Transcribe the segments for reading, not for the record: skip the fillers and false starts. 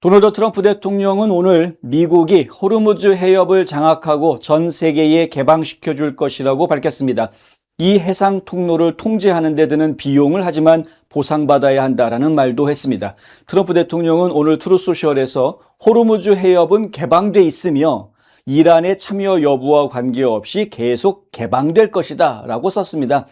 도널드 트럼프 대통령은 오늘 미국이 호르무즈 해협을 장악하고 전 세계에 개방시켜 줄 것이라고 밝혔습니다. 이 해상 통로를 통제하는 데 드는 비용을 하지만 보상받아야 한다라는 말도 했습니다. 트럼프 대통령은 오늘 트루소셜에서 호르무즈 해협은 개방돼 있으며 이란의 참여 여부와 관계없이 계속 개방될 것이다 라고 썼습니다.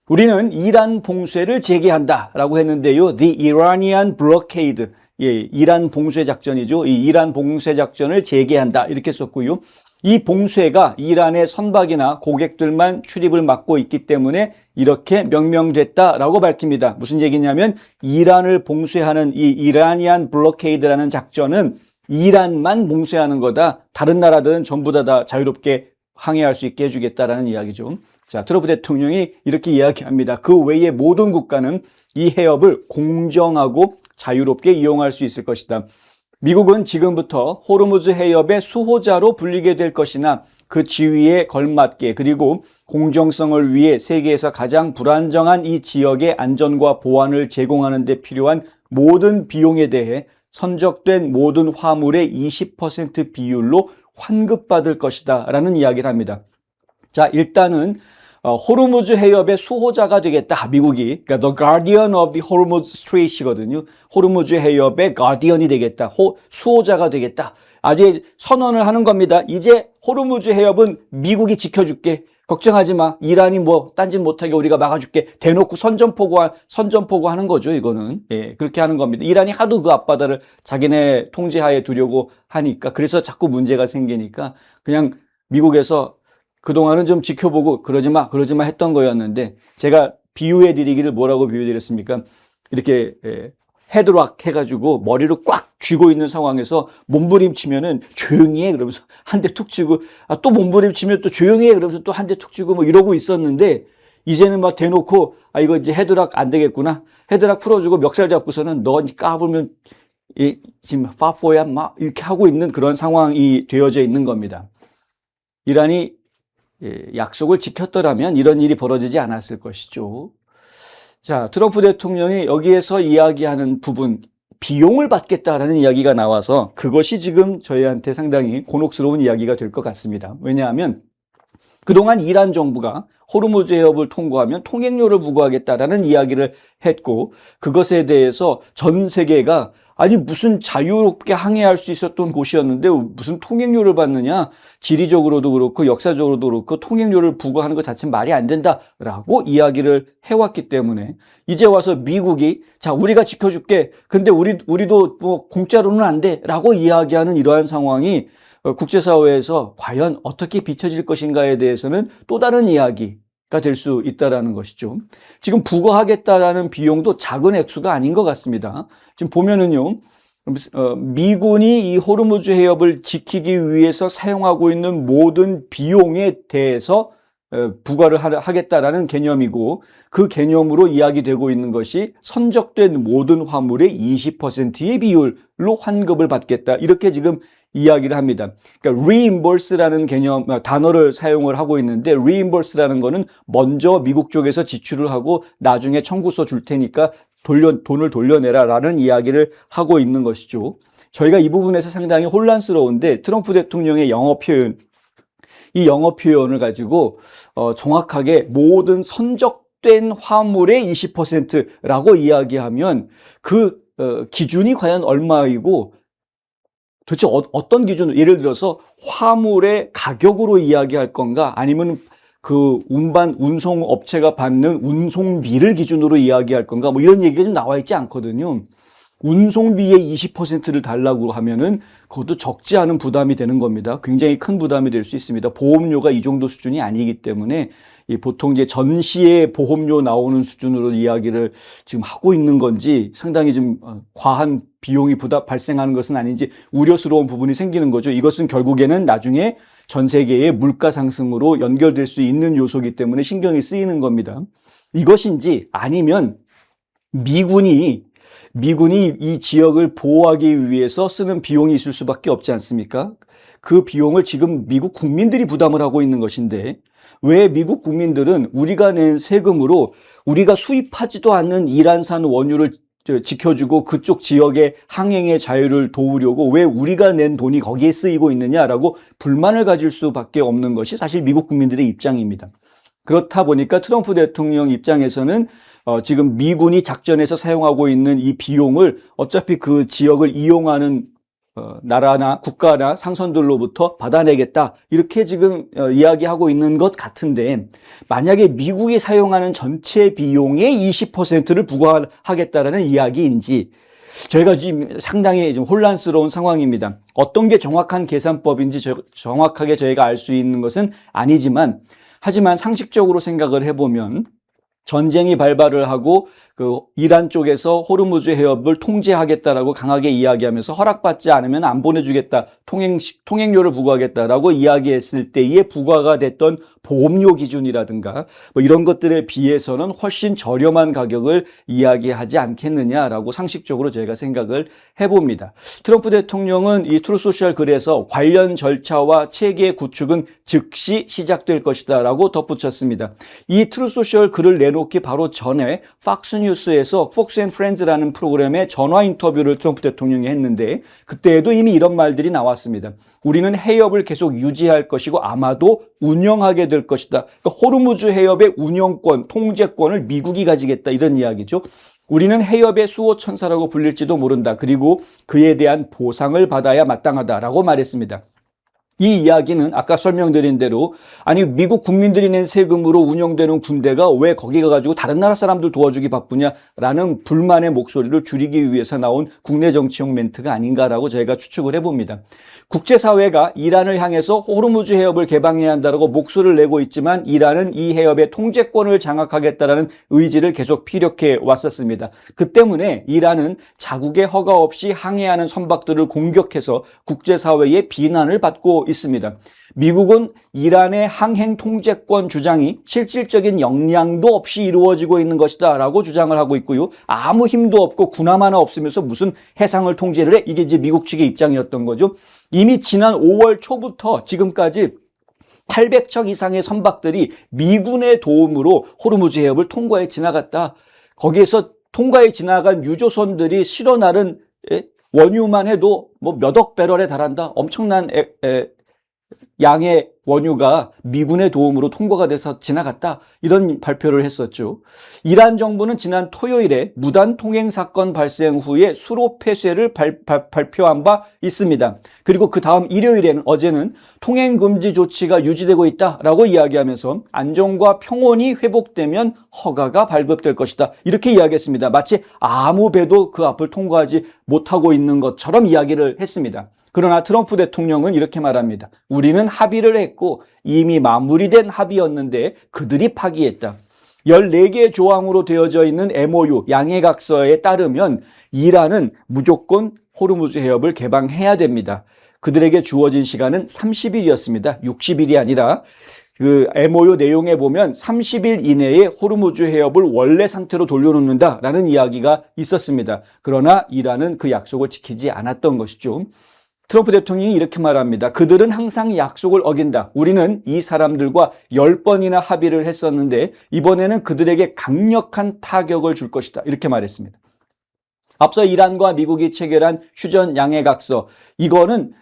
우리는 이란 봉쇄를 재개한다 라고 했는데요. The Iranian Blockade, 이란 봉쇄 작전이죠. 이 이란 봉쇄 작전을 재개한다 이렇게 썼고요. 이 봉쇄가 이란의 선박이나 고객들만 출입을 막고 있기 때문에 이렇게 명명됐다라고 밝힙니다. 무슨 얘기냐면 이란을 봉쇄하는 이 이라니안 블로케이드라는 작전은 이란만 봉쇄하는 거다. 다른 나라들은 전부 다 자유롭게 항해할 수 있게 해주겠다라는 이야기죠. 자, 트럼프 대통령이 이렇게 이야기합니다. 그 외의 모든 국가는 이 해협을 공정하고 자유롭게 이용할 수 있을 것이다. 미국은 지금부터 호르무즈 해협의 수호자로 불리게 될 것이나 그 지위에 걸맞게 그리고 공정성을 위해 세계에서 가장 불안정한 이 지역의 안전과 보안을 제공하는 데 필요한 모든 비용에 대해 선적된 모든 화물의 20% 비율로 환급받을 것이다 라는 이야기를 합니다. 자, 일단은 호르무즈 해협의 수호자가 되겠다. 미국이. 그러니까 The Guardian of the Hormuz Strait이거든요. 호르무즈 해협의 가디언이 되겠다. 수호자가 되겠다. 아주 선언을 하는 겁니다. 이제 호르무즈 해협은 미국이 지켜줄게. 걱정하지 마. 이란이 뭐 딴짓 못하게 우리가 막아줄게. 대놓고 선전포고 하는 거죠. 이거는. 예, 그렇게 하는 겁니다. 이란이 하도 그 앞바다를 자기네 통제하에 두려고 하니까 그래서 자꾸 문제가 생기니까 그냥 미국에서 그동안은 좀 지켜보고 그러지 마 했던 거였는데 제가 비유해 드리기를 뭐라고 비유해 드렸습니까? 이렇게 헤드락 해가지고 머리를 꽉 쥐고 있는 상황에서 몸부림치면은 조용히 해 그러면서 한 대 툭 치고 또 몸부림치면 또 조용히 해 그러면서 또 한 대 툭 치고 뭐 이러고 있었는데 이제는 막 대놓고 이거 이제 헤드락 안 되겠구나. 헤드락 풀어주고 멱살 잡고서는 너 까불면 지금 파포야 막 이렇게 하고 있는 그런 상황이 되어져 있는 겁니다. 이란이 약속을 지켰더라면 이런 일이 벌어지지 않았을 것이죠. 자, 트럼프 대통령이 여기에서 이야기하는 부분, 비용을 받겠다라는 이야기가 나와서 그것이 지금 저희한테 상당히 곤혹스러운 이야기가 될 것 같습니다. 왜냐하면 그동안 이란 정부가 호르무즈 해협을 통과하면 통행료를 부과하겠다라는 이야기를 했고 그것에 대해서 전 세계가 아니 무슨 자유롭게 항해할 수 있었던 곳이었는데 무슨 통행료를 받느냐. 지리적으로도 그렇고 역사적으로도 그렇고 통행료를 부과하는 것 자체는 말이 안 된다라고 이야기를 해왔기 때문에 이제 와서 미국이 자 우리가 지켜줄게. 근데 우리도 뭐 공짜로는 안 돼라고 이야기하는 이러한 상황이 국제사회에서 과연 어떻게 비춰질 것인가에 대해서는 또 다른 이야기가 될 수 있다는 것이죠. 지금 부과하겠다라는 비용도 작은 액수가 아닌 것 같습니다. 지금 보면은요, 미군이 이 호르무즈 해협을 지키기 위해서 사용하고 있는 모든 비용에 대해서 부과를 하겠다라는 개념이고 그 개념으로 이야기되고 있는 것이 선적된 모든 화물의 20%의 비율로 환급을 받겠다. 이렇게 지금 이야기를 합니다. 그러니까 reimburse라는 개념 단어를 사용을 하고 있는데 reimburse라는 거는 먼저 미국 쪽에서 지출을 하고 나중에 청구서 줄 테니까 돈을 돌려내라라는 이야기를 하고 있는 것이죠. 저희가 이 부분에서 상당히 혼란스러운데 트럼프 대통령의 영어 표현 이 영어 표현을 가지고 정확하게 모든 선적된 화물의 20%라고 이야기하면 그 기준이 과연 얼마이고 도대체 어떤 기준으로 예를 들어서 화물의 가격으로 이야기할 건가 아니면 그 운송 업체가 받는 운송비를 기준으로 이야기할 건가 뭐 이런 얘기가 좀 나와 있지 않거든요. 운송비의 20%를 달라고 하면은 그것도 적지 않은 부담이 되는 겁니다. 굉장히 큰 부담이 될 수 있습니다. 보험료가 이 정도 수준이 아니기 때문에 보통 이제 전시에 보험료 나오는 수준으로 이야기를 지금 하고 있는 건지 상당히 좀 과한 비용이 발생하는 것은 아닌지 우려스러운 부분이 생기는 거죠. 이것은 결국에는 나중에 전 세계의 물가 상승으로 연결될 수 있는 요소이기 때문에 신경이 쓰이는 겁니다. 이것인지 아니면 미군이 이 지역을 보호하기 위해서 쓰는 비용이 있을 수밖에 없지 않습니까? 그 비용을 지금 미국 국민들이 부담을 하고 있는 것인데 왜 미국 국민들은 우리가 낸 세금으로 우리가 수입하지도 않는 이란산 원유를 지켜주고 그쪽 지역의 항행의 자유를 도우려고 왜 우리가 낸 돈이 거기에 쓰이고 있느냐라고 불만을 가질 수밖에 없는 것이 사실 미국 국민들의 입장입니다. 그렇다 보니까 트럼프 대통령 입장에서는 지금 미군이 작전에서 사용하고 있는 이 비용을 어차피 그 지역을 이용하는 나라나 국가나 상선들로부터 받아내겠다 이렇게 지금 이야기하고 있는 것 같은데, 만약에 미국이 사용하는 전체 비용의 20%를 부과하겠다라는 이야기인지 저희가 지금 상당히 좀 혼란스러운 상황입니다. 어떤 게 정확한 계산법인지 정확하게 저희가 알 수 있는 것은 아니지만, 하지만 상식적으로 생각을 해보면 전쟁이 발발을 하고 그 이란 쪽에서 호르무즈 해협을 통제하겠다라고 강하게 이야기하면서 허락받지 않으면 안 보내주겠다, 통행료를 부과하겠다라고 이야기했을 때에 부과가 됐던 보험료 기준이라든가 뭐 이런 것들에 비해서는 훨씬 저렴한 가격을 이야기하지 않겠느냐라고 상식적으로 제가 생각을 해봅니다. 트럼프 대통령은 이 트루소셜 글에서 관련 절차와 체계 구축은 즉시 시작될 것이다 라고 덧붙였습니다. 이 트루소셜 글을 내놓기 바로 전에 팍스뉴스에서 폭스 앤 프렌즈라는 프로그램에 전화 인터뷰를 트럼프 대통령이 했는데, 그때에도 이미 이런 말들이 나왔습니다. 우리는 해협을 계속 유지할 것이고 아마도 운영하게 될 것이다. 그러니까 호르무즈 해협의 운영권, 통제권을 미국이 가지겠다, 이런 이야기죠. 우리는 해협의 수호천사라고 불릴지도 모른다. 그리고 그에 대한 보상을 받아야 마땅하다라고 말했습니다. 이 이야기는 아까 설명드린 대로, 아니 미국 국민들이 낸 세금으로 운영되는 군대가 왜 거기 가가지고 다른 나라 사람들 도와주기 바쁘냐라는 불만의 목소리를 줄이기 위해서 나온 국내 정치용 멘트가 아닌가라고 저희가 추측을 해봅니다. 국제사회가 이란을 향해서 호르무즈 해협을 개방해야 한다고 목소리를 내고 있지만 이란은 이 해협의 통제권을 장악하겠다는 의지를 계속 피력해 왔었습니다. 그 때문에 이란은 자국의 허가 없이 항해하는 선박들을 공격해서 국제사회의 비난을 받고 있습니다. 미국은 이란의 항행 통제권 주장이 실질적인 역량도 없이 이루어지고 있는 것이다 라고 주장을 하고 있고요. 아무 힘도 없고 군함 하나 없으면서 무슨 해상을 통제를 해? 이게 이제 미국 측의 입장이었던 거죠. 이미 지난 5월 초부터 지금까지 800척 이상의 선박들이 미군의 도움으로 호르무즈 해협을 통과해 지나갔다. 거기에서 통과해 지나간 유조선들이 실어 나른 원유만 해도 뭐 몇억 배럴에 달한다. 엄청난 양의 원유가 미군의 도움으로 통과가 돼서 지나갔다, 이런 발표를 했었죠. 이란 정부는 지난 토요일에 무단 통행 사건 발생 후에 수로 폐쇄를 발표한 바 있습니다. 그리고 그 다음 일요일에는, 어제는 통행 금지 조치가 유지되고 있다라고 이야기하면서 안정과 평온이 회복되면 허가가 발급될 것이다, 이렇게 이야기했습니다. 마치 아무 배도 그 앞을 통과하지 못하고 있는 것처럼 이야기를 했습니다. 그러나 트럼프 대통령은 이렇게 말합니다. 우리는 합의를 했고 이미 마무리된 합의였는데 그들이 파기했다. 14개의 조항으로 되어져 있는 MOU, 양해각서에 따르면 이란은 무조건 호르무즈 해협을 개방해야 됩니다. 그들에게 주어진 시간은 30일이었습니다. 60일이 아니라. 그 MOU 내용에 보면 30일 이내에 호르무즈 해협을 원래 상태로 돌려놓는다라는 이야기가 있었습니다. 그러나 이란은 그 약속을 지키지 않았던 것이죠. 트럼프 대통령이 이렇게 말합니다. 그들은 항상 약속을 어긴다. 우리는 이 사람들과 10번이나 합의를 했었는데 이번에는 그들에게 강력한 타격을 줄 것이다, 이렇게 말했습니다. 앞서 이란과 미국이 체결한 휴전 양해각서, 이거는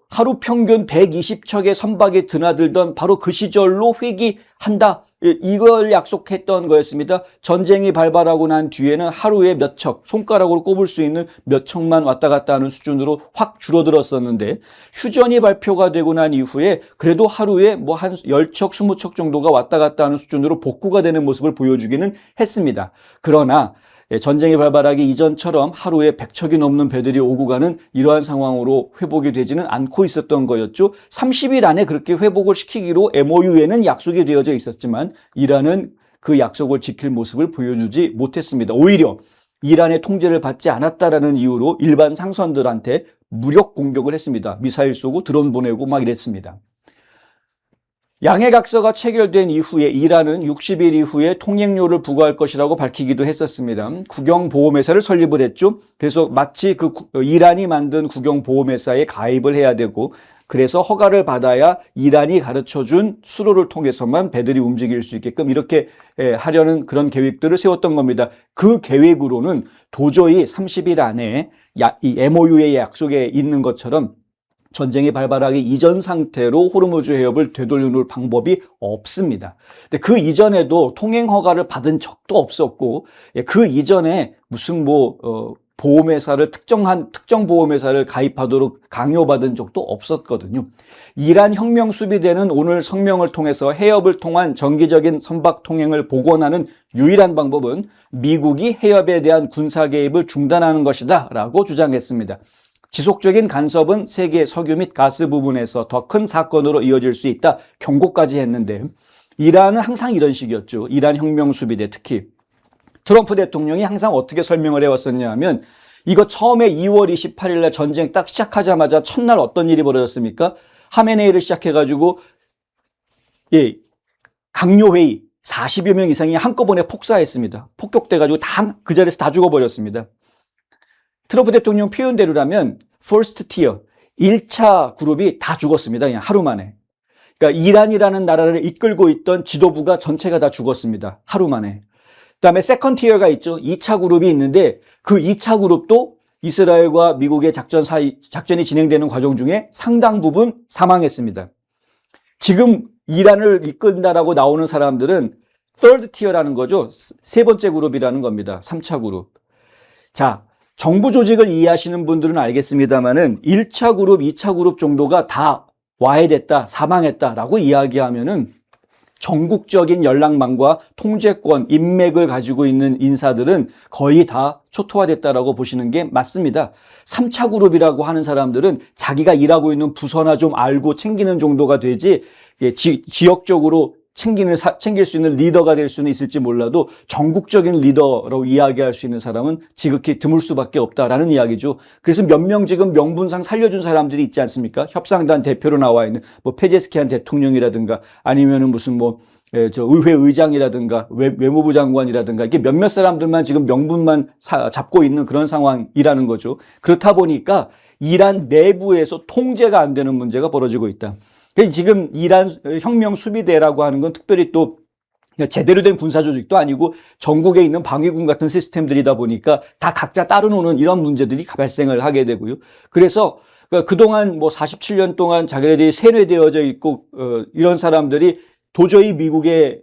하루 평균 120척의 선박이 드나들던 바로 그 시절로 회귀한다, 이걸 약속했던 거였습니다. 전쟁이 발발하고 난 뒤에는 하루에 몇 척, 손가락으로 꼽을 수 있는 몇 척만 왔다 갔다 하는 수준으로 확 줄어들었었는데, 휴전이 발표가 되고 난 이후에 그래도 하루에 뭐 한 10척, 20척 정도가 왔다 갔다 하는 수준으로 복구가 되는 모습을 보여주기는 했습니다. 그러나 전쟁이 발발하기 이전처럼 하루에 100척이 넘는 배들이 오고 가는 이러한 상황으로 회복이 되지는 않고 있었던 거였죠. 30일 안에 그렇게 회복을 시키기로 MOU에는 약속이 되어져 있었지만 이란은 그 약속을 지킬 모습을 보여주지 못했습니다. 오히려 이란의 통제를 받지 않았다라는 이유로 일반 상선들한테 무력 공격을 했습니다. 미사일 쏘고 드론 보내고 막 이랬습니다. 양해각서가 체결된 이후에 이란은 60일 이후에 통행료를 부과할 것이라고 밝히기도 했었습니다. 국영보험회사를 설립을 했죠. 그래서 마치 이란이 만든 국영보험회사에 가입을 해야 되고, 그래서 허가를 받아야 이란이 가르쳐준 수로를 통해서만 배들이 움직일 수 있게끔 이렇게 하려는 그런 계획들을 세웠던 겁니다. 그 계획으로는 도저히 30일 안에 이 MOU의 약속에 있는 것처럼 전쟁이 발발하기 이전 상태로 호르무즈 해협을 되돌려놓을 방법이 없습니다. 근데 그 이전에도 통행 허가를 받은 적도 없었고, 그 이전에 무슨 보험회사를 특정 보험회사를 가입하도록 강요받은 적도 없었거든요. 이란 혁명 수비대는 오늘 성명을 통해서 해협을 통한 정기적인 선박 통행을 복원하는 유일한 방법은 미국이 해협에 대한 군사 개입을 중단하는 것이다 라고 주장했습니다. 지속적인 간섭은 세계 석유 및 가스 부분에서 더 큰 사건으로 이어질 수 있다 경고까지 했는데, 이란은 항상 이런 식이었죠. 이란 혁명 수비대, 특히 트럼프 대통령이 항상 어떻게 설명을 해왔었냐 하면, 이거 처음에 2월 28일 날 전쟁 딱 시작하자마자 첫날 어떤 일이 벌어졌습니까? 하메네이를 시작해가지고 강요회의 40여 명 이상이 한꺼번에 폭사했습니다. 폭격돼가지고 그 자리에서 다 죽어버렸습니다. 트럼프 대통령 표현대로라면 first tier, 1차 그룹이 다 죽었습니다. 그냥 하루 만에. 그러니까 이란이라는 나라를 이끌고 있던 지도부가 전체가 다 죽었습니다. 하루 만에. 그다음에 second tier가 있죠. 2차 그룹이 있는데 그 2차 그룹도 이스라엘과 미국의 작전이 진행되는 과정 중에 상당 부분 사망했습니다. 지금 이란을 이끈다라고 나오는 사람들은 third tier라는 거죠. 세 번째 그룹이라는 겁니다. 3차 그룹. 자, 정부 조직을 이해하시는 분들은 알겠습니다만은 1차 그룹, 2차 그룹 정도가 다 와해됐다, 사망했다라고 이야기하면은 전국적인 연락망과 통제권, 인맥을 가지고 있는 인사들은 거의 다 초토화됐다라고 보시는 게 맞습니다. 3차 그룹이라고 하는 사람들은 자기가 일하고 있는 부서나 좀 알고 챙기는 정도가 되지, 지역적으로 챙길 수 있는 리더가 될 수는 있을지 몰라도 전국적인 리더로 이야기할 수 있는 사람은 지극히 드물 수밖에 없다라는 이야기죠. 그래서 몇 명 지금 명분상 살려준 사람들이 있지 않습니까? 협상단 대표로 나와 있는 페제스키안 대통령이라든가 아니면은 무슨 의회 의장이라든가 외무부 장관이라든가 이게 몇몇 사람들만 지금 명분만 잡고 있는 그런 상황이라는 거죠. 그렇다 보니까 이란 내부에서 통제가 안 되는 문제가 벌어지고 있다. 지금 이란 혁명 수비대라고 하는 건 특별히 또 제대로 된 군사 조직도 아니고 전국에 있는 방위군 같은 시스템들이다 보니까 다 각자 따로 노는 이런 문제들이 발생을 하게 되고요. 그래서 그동안 47년 동안 자기들이 세뇌되어져 있고 이런 사람들이 도저히 미국에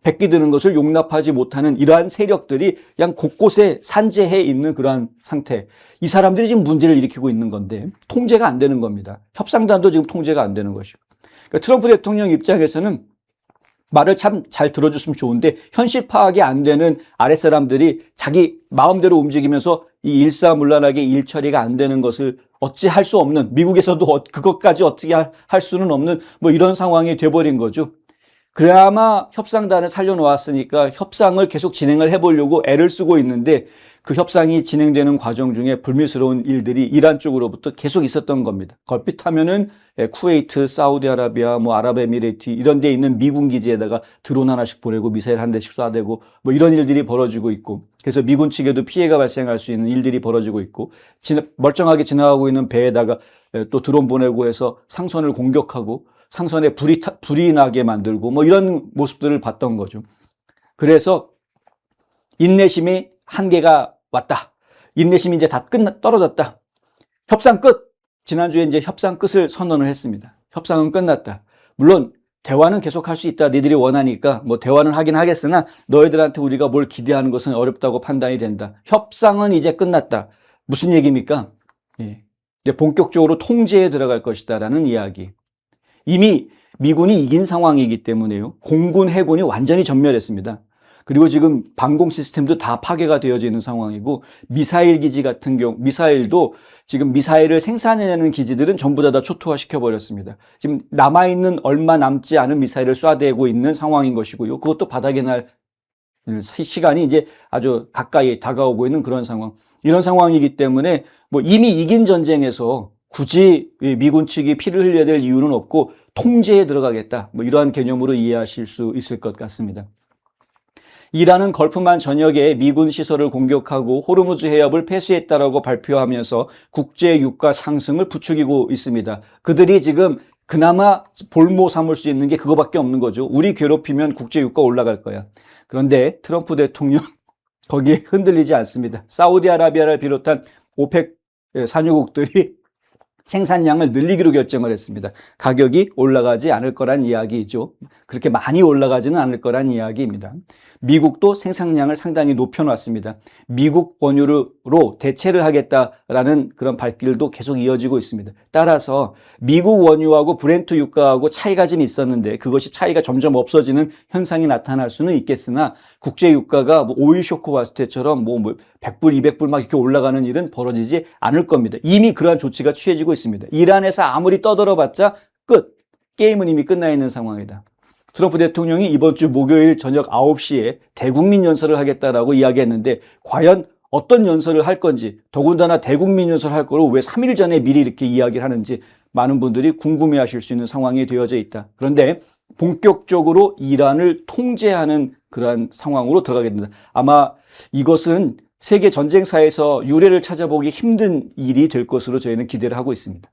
베끼드는 것을 용납하지 못하는 이러한 세력들이 그냥 곳곳에 산재해 있는 그러한 상태. 이 사람들이 지금 문제를 일으키고 있는 건데 통제가 안 되는 겁니다. 협상단도 지금 통제가 안 되는 것이고. 그러니까 트럼프 대통령 입장에서는 말을 참 잘 들어줬으면 좋은데 현실 파악이 안 되는 아랫사람들이 자기 마음대로 움직이면서 이 일사물란하게 일 처리가 안 되는 것을 어찌 할 수 없는, 미국에서도 그것까지 어떻게 할 수는 없는 이런 상황이 돼버린 거죠. 그나마 협상단을 살려놓았으니까 협상을 계속 진행을 해보려고 애를 쓰고 있는데 그 협상이 진행되는 과정 중에 불미스러운 일들이 이란 쪽으로부터 계속 있었던 겁니다. 걸핏 하면은 쿠웨이트, 사우디아라비아, 아랍에미레이트 이런 데 있는 미군 기지에다가 드론 하나씩 보내고 미사일 한 대씩 쏴대고 이런 일들이 벌어지고 있고, 그래서 미군 측에도 피해가 발생할 수 있는 일들이 벌어지고 있고, 멀쩡하게 지나가고 있는 배에다가 또 드론 보내고 해서 상선을 공격하고 상선에 불이 나게 만들고 이런 모습들을 봤던 거죠. 그래서 인내심이 한계가 왔다. 인내심이 이제 다 떨어졌다. 협상 끝. 지난주에 이제 협상 끝을 선언을 했습니다. 협상은 끝났다. 물론 대화는 계속 할 수 있다. 니들이 원하니까 대화는 하긴 하겠으나 너희들한테 우리가 뭘 기대하는 것은 어렵다고 판단이 된다. 협상은 이제 끝났다. 무슨 얘기입니까? 이제 본격적으로 통제에 들어갈 것이다라는 이야기. 이미 미군이 이긴 상황이기 때문에요. 공군, 해군이 완전히 전멸했습니다. 그리고 지금 방공 시스템도 다 파괴가 되어져 있는 상황이고, 미사일 기지 같은 경우, 미사일도 지금 미사일을 생산해내는 기지들은 전부 다 초토화시켜 버렸습니다. 지금 남아있는 얼마 남지 않은 미사일을 쏴대고 있는 상황인 것이고요. 그것도 바닥에 날 시간이 이제 아주 가까이 다가오고 있는 그런 상황. 이런 상황이기 때문에 이미 이긴 전쟁에서 굳이 미군 측이 피를 흘려야 될 이유는 없고 통제에 들어가겠다. 뭐 이러한 개념으로 이해하실 수 있을 것 같습니다. 이란은 걸프만 전역에 미군 시설을 공격하고 호르무즈 해협을 폐쇄했다라고 발표하면서 국제 유가 상승을 부추기고 있습니다. 그들이 지금 그나마 볼모 삼을 수 있는 게 그거밖에 없는 거죠. 우리 괴롭히면 국제 유가 올라갈 거야. 그런데 트럼프 대통령 거기에 흔들리지 않습니다. 사우디아라비아를 비롯한 오펙 산유국들이 생산량을 늘리기로 결정을 했습니다. 가격이 올라가지 않을 거란 이야기죠. 그렇게 많이 올라가지는 않을 거란 이야기입니다. 미국도 생산량을 상당히 높여놨습니다. 미국 원유로 대체를 하겠다라는 그런 발길도 계속 이어지고 있습니다. 따라서 미국 원유하고 브렌트 유가하고 차이가 좀 있었는데 그것이 차이가 점점 없어지는 현상이 나타날 수는 있겠으나 국제 유가가 뭐 오일 쇼크 왔을 때처럼 뭐 100불, 200불 막 이렇게 올라가는 일은 벌어지지 않을 겁니다. 이미 그러한 조치가 취해지고 있습니다. 이란에서 아무리 떠들어봤자 끝. 게임은 이미 끝나 있는 상황이다. 트럼프 대통령이 이번 주 목요일 저녁 9시에 대국민 연설을 하겠다라고 이야기했는데 과연 어떤 연설을 할 건지, 더군다나 대국민 연설을 할 거로 왜 3일 전에 미리 이렇게 이야기를 하는지 많은 분들이 궁금해하실 수 있는 상황이 되어져 있다. 그런데 본격적으로 이란을 통제하는 그러한 상황으로 들어가게 된다. 아마 이것은 세계 전쟁사에서 유례를 찾아보기 힘든 일이 될 것으로 저희는 기대를 하고 있습니다.